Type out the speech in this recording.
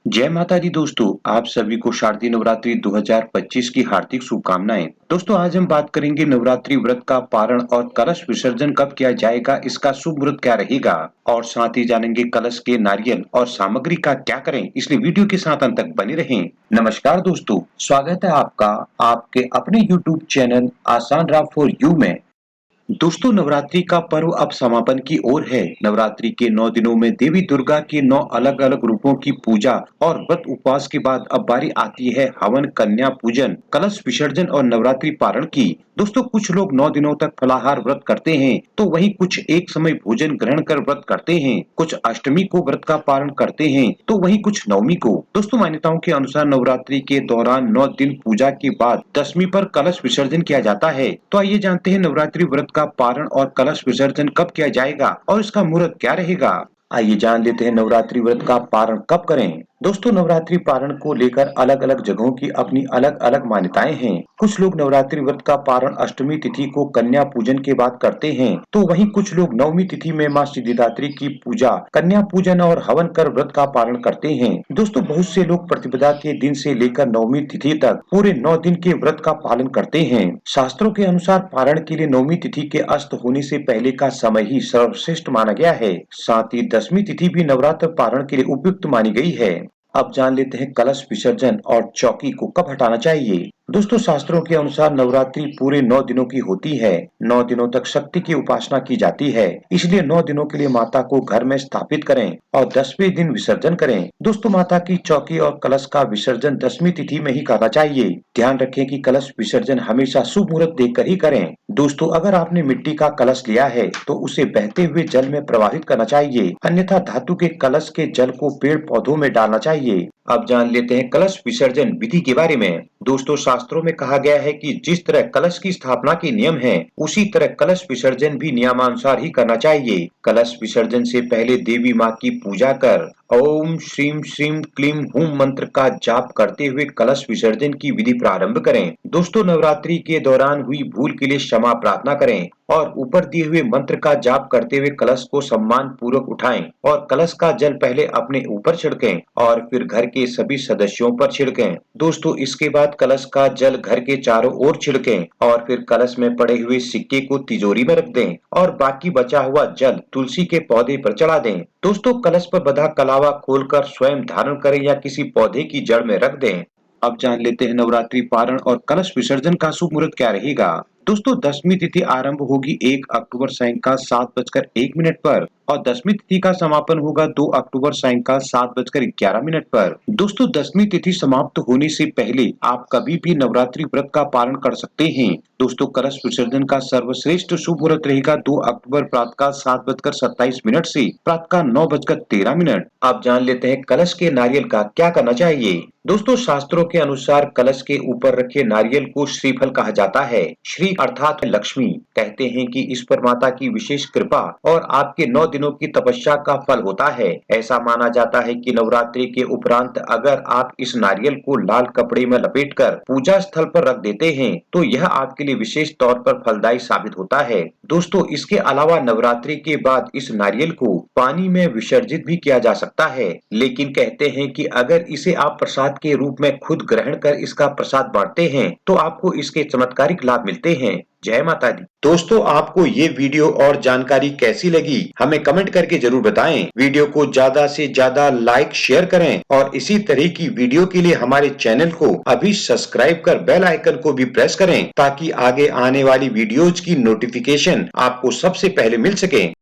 जय माता दी दोस्तों, आप सभी को शारदीय नवरात्रि 2025 की हार्दिक शुभकामनाएं। दोस्तों आज हम बात करेंगे नवरात्रि व्रत का पारण और कलश विसर्जन कब किया जाएगा, इसका शुभ मुहूर्त क्या रहेगा और साथ ही जानेंगे कलश के नारियल और सामग्री का क्या करें, इसलिए वीडियो के साथ अंत तक बने रहें। नमस्कार दोस्तों, स्वागत है आपका आपके अपने YouTube चैनल आसान राह फॉर यू में। दोस्तों नवरात्रि का पर्व अब समापन की ओर है। नवरात्रि के 9 दिनों में देवी दुर्गा के 9 अलग-अलग रूपों की पूजा और व्रत उपवास के बाद अब बारी आती है हवन, कन्या पूजन, कलश विसर्जन और नवरात्रि पारण की। दोस्तों कुछ लोग 9 दिनों तक फलाहार व्रत करते हैं, तो वहीं कुछ एक समय भोजन ग्रहण कर व्रत करते हैं। कुछ अष्टमी को व्रत का पारण करते हैं, तो वहीं कुछ नवमी को। दोस्तों मान्यताओं के अनुसार नवरात्रि के दौरान 9 दिन पूजा के बाद दसवीं पर कलश विसर्जन किया जाता है। तो आइए जानते हैं नवरात्रि व्रत का पारण और कलश विसर्जन कब किया जाएगा और इसका मुहूर्त क्या रहेगा। आइए जान लेते हैं नवरात्रि व्रत का पारण कब करें। दोस्तों नवरात्रि पारण को लेकर अलग अलग जगहों की अपनी अलग अलग मान्यताएं हैं। कुछ लोग नवरात्रि व्रत का पारण अष्टमी तिथि को कन्या पूजन के बाद करते हैं, तो वहीं कुछ लोग नवमी तिथि में मां सिद्धिदात्री की पूजा, कन्या पूजन और हवन कर व्रत का पारण करते हैं। दोस्तों बहुत से लोग प्रतिपदा के दिन से लेकर नवमी तिथि तक पूरे 9 दिन के व्रत का पालन करते हैं। शास्त्रों के अनुसार पारण के लिए नवमी तिथि के अस्त होने से पहले का समय ही सर्वश्रेष्ठ माना गया है। साथ ही दसवीं तिथि भी नवरात्र पारण के लिए उपयुक्त मानी गई है। अब जान लेते हैं कलश विसर्जन और चौकी को कब हटाना चाहिए। दोस्तों शास्त्रों के अनुसार नवरात्रि पूरे 9 दिनों की होती है। 9 दिनों तक शक्ति की उपासना की जाती है, इसलिए 9 दिनों के लिए माता को घर में स्थापित करें और 10वें दिन विसर्जन करें। दोस्तों माता की चौकी और कलश का विसर्जन 10वीं तिथि में ही करना चाहिए। ध्यान रखें कि कलश विसर्जन हमेशा शुभ मुहूर्त देखकर ही करें। दोस्तों अगर आपने मिट्टी का कलश लिया है तो उसे बहते हुए जल में प्रवाहित करना चाहिए, अन्यथा धातु के कलश के जल को पेड़ पौधों में डालना चाहिए। अब जान लेते हैं कलश विसर्जन विधि के बारे में। दोस्तों शास्त्रों में कहा गया है कि जिस तरह कलश की स्थापना के नियम हैं, उसी तरह कलश विसर्जन भी नियमानुसार ही करना चाहिए। कलश विसर्जन से पहले देवी माँ की पूजा कर ओम श्रीम श्रीम क्लीम हुम मंत्र का जाप करते हुए कलश विसर्जन की विधि प्रारंभ करें। दोस्तों नवरात्रि के दौरान हुई भूल के लिए क्षमा प्रार्थना करें और ऊपर दिए हुए मंत्र का जाप करते हुए कलश को सम्मान पूर्वक उठाएं और कलश का जल पहले अपने ऊपर छिड़कें और फिर घर के सभी सदस्यों पर छिड़कें। दोस्तों इसके बाद कलश का जल घर के चारों ओर छिड़कें और फिर कलश में पड़े हुए सिक्के को तिजोरी में रख दें और बाकी बचा हुआ जल तुलसी के पौधे पर चढ़ा दें। दोस्तों कलश पर बंधा कलावा खोलकर स्वयं धारण करें या किसी पौधे की जड़ में रख दें। अब जान लेते हैं नवरात्रि पारण और कलश विसर्जन का शुभ मुहूर्त क्या रहेगा। दोस्तों दसवीं तिथि आरंभ होगी 1 अक्टूबर सायंकाल 7:01 पर और दसवीं तिथि का समापन होगा 2 अक्टूबर सायंकाल 7:11 पर। दोस्तों दसवीं तिथि समाप्त होने से पहले आप कभी भी नवरात्रि व्रत का पारण कर सकते हैं। दोस्तों कलश विसर्जन का सर्वश्रेष्ठ शुभ मुहूर्त रहेगा 2 अक्टूबर प्रातःकाल 7:27 से प्रातःकाल 9:13। आप जान लेते हैं कलश के नारियल का क्या करना चाहिए। दोस्तों शास्त्रों के अनुसार कलश के ऊपर रखे नारियल को श्रीफल कहा जाता है। श्री अर्थात लक्ष्मी। कहते हैं कि इस पर माता की विशेष कृपा और आपके 9 दिनों की तपस्या का फल होता है। ऐसा माना जाता है कि नवरात्रि के उपरांत अगर आप इस नारियल को लाल कपड़े में लपेटकर पूजा स्थल पर रख देते हैं, तो यह आपके लिए विशेष तौर पर फलदायी साबित होता है। दोस्तों इसके अलावा नवरात्रि के बाद इस नारियल को पानी में विसर्जित भी किया जा सकता है, लेकिन कहते हैं कि अगर इसे आप प्रसाद के रूप में खुद ग्रहण कर इसका प्रसाद बांटते हैं, तो आपको इसके चमत्कारिक लाभ मिलते हैं। जय माता दी। दोस्तों आपको ये वीडियो और जानकारी कैसी लगी हमें कमेंट करके जरूर बताएं। वीडियो को ज्यादा से ज्यादा लाइक शेयर करें और इसी तरह की वीडियो के लिए हमारे चैनल को अभी सब्सक्राइब कर बेल आइकन को भी प्रेस करें, ताकि आगे आने वाली वीडियोज की नोटिफिकेशन आपको सबसे पहले मिल सके।